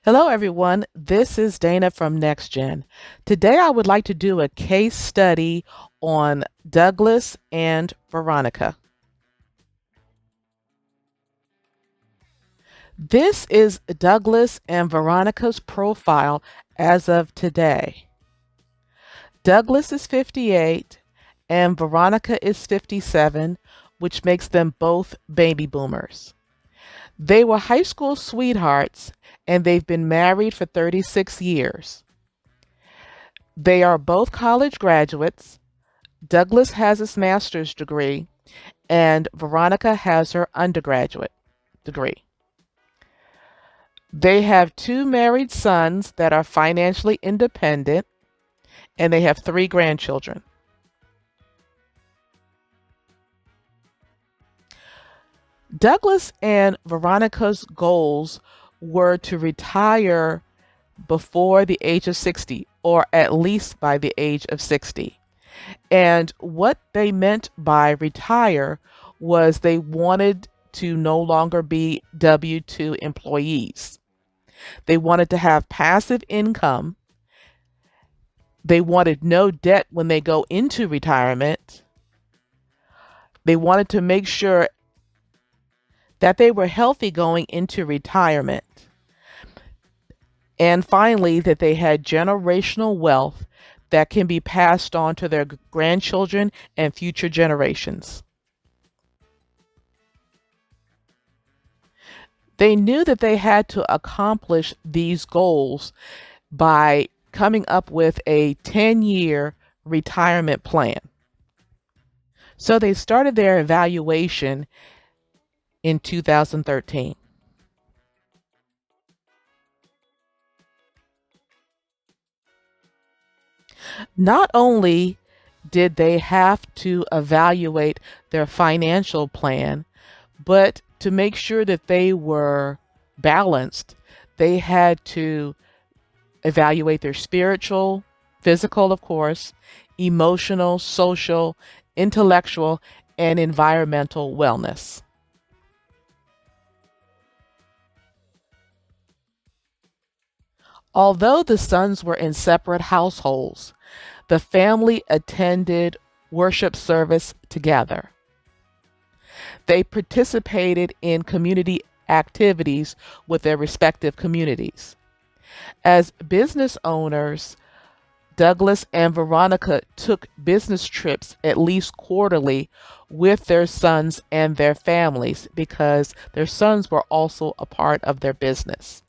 Hello, everyone. This is Dana from NexGen. Today, I would like to do a case study on Douglas and Veronica. This is Douglas and Veronica's profile as of today. Douglas is 58 and Veronica is 57, which makes them both baby boomers. They were high school sweethearts and they've been married for 36 years. They are both college graduates. Douglas has his master's degree, and Veronica has her undergraduate degree. They have two married sons that are financially independent, and they have three grandchildren. Douglas and Veronica's goals were to retire before the age of 60, or at least by the age of 60. And what they meant by retire was they wanted to no longer be W-2 employees. They wanted to have passive income. They wanted no debt when they go into retirement. They wanted to make sure that they were healthy going into retirement. And finally, that they had generational wealth that can be passed on to their grandchildren and future generations. They knew that they had to accomplish these goals by coming up with a 10-year retirement plan. So they started their evaluation in 2013. Not only did they have to evaluate their financial plan, but to make sure that they were balanced, they had to evaluate their spiritual, physical, of course, emotional, social, intellectual, and environmental wellness. Although the sons were in separate households, the family attended worship service together. They participated in community activities with their respective communities. As business owners, Douglas and Veronica took business trips at least quarterly with their sons and their families because their sons were also a part of their business.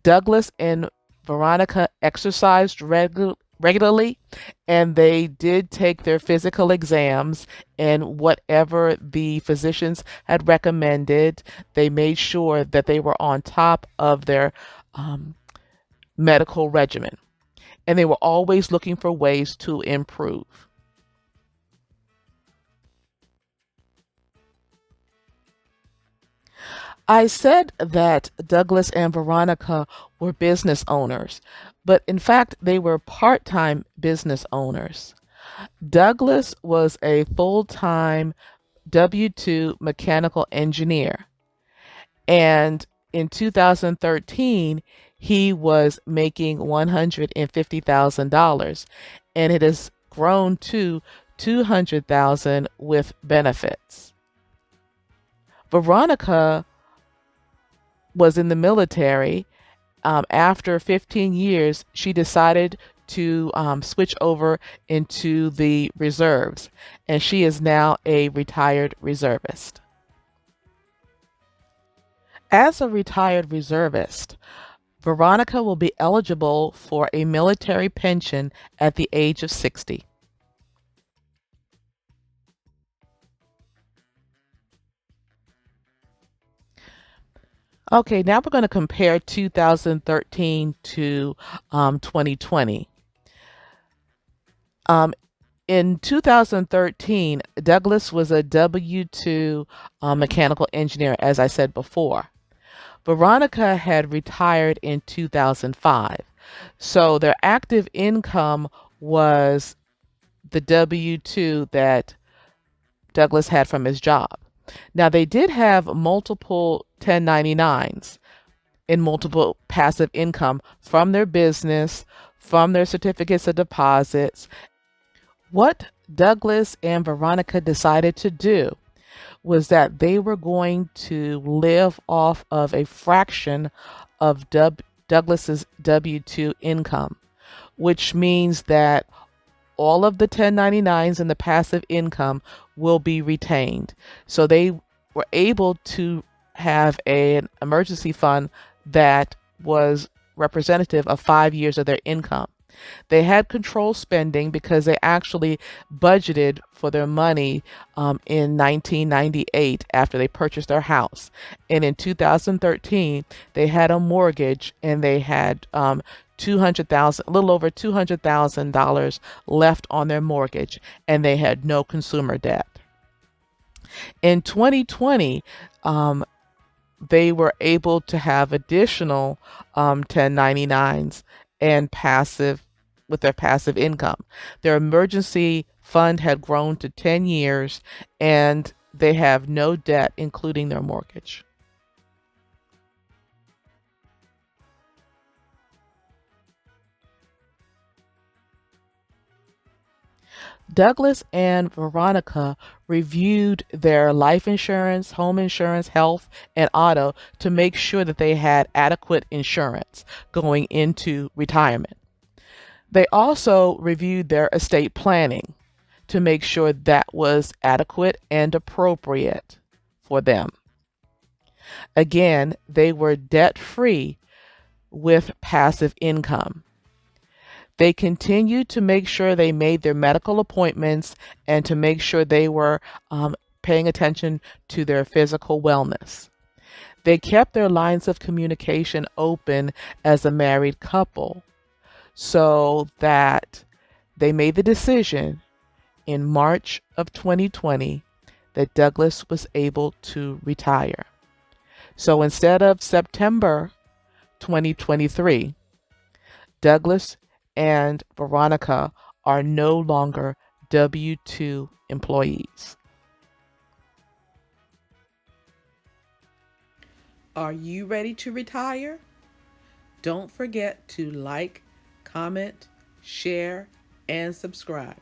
Douglas and Veronica exercised regularly, and they did take their physical exams, and whatever the physicians had recommended, they made sure that they were on top of their medical regimen, and they were always looking for ways to improve. I said that Douglas and Veronica were business owners, but in fact, they were part time business owners. Douglas was a full time W-2 mechanical engineer, and in 2013, he was making $150,000, and it has grown to $200,000 with benefits. Veronica was in the military. After 15 years, she decided to switch over into the reserves, and she is now a retired reservist. As a retired reservist, Veronica will be eligible for a military pension at the age of 60. Okay, now we're going to compare 2013 to 2020. In 2013, Douglas was a W-2 mechanical engineer, as I said before. Veronica had retired in 2005. So their active income was the W-2 that Douglas had from his job. Now, they did have multiple 1099s. in multiple passive income from their business, from their certificates of deposits. What Douglas and Veronica decided to do was that they were going to live off of a fraction of Douglas's W-2 income, which means that all of the 1099s and the passive income will be retained. So they were able to have an emergency fund that was representative of 5 years of their income. They had control spending because they actually budgeted for their money in 1998 after they purchased their house. And in 2013, they had a mortgage and they had 200,000, a little over $200,000 left on their mortgage, and they had no consumer debt. In 2020, they were able to have additional 1099s and passive with their passive income. Their emergency fund had grown to 10 years and they have no debt, including their mortgage. Douglas and Veronica reviewed their life insurance, home insurance, health, and auto to make sure that they had adequate insurance going into retirement. They also reviewed their estate planning to make sure that was adequate and appropriate for them. Again, they were debt free with passive income. They continued to make sure they made their medical appointments and to make sure they were paying attention to their physical wellness. They kept their lines of communication open as a married couple so that they made the decision in March of 2020 that Douglas was able to retire. So instead of September 2023, Douglas and Veronica are no longer W-2 employees. Are you ready to retire? Don't forget to like, comment, share, and subscribe.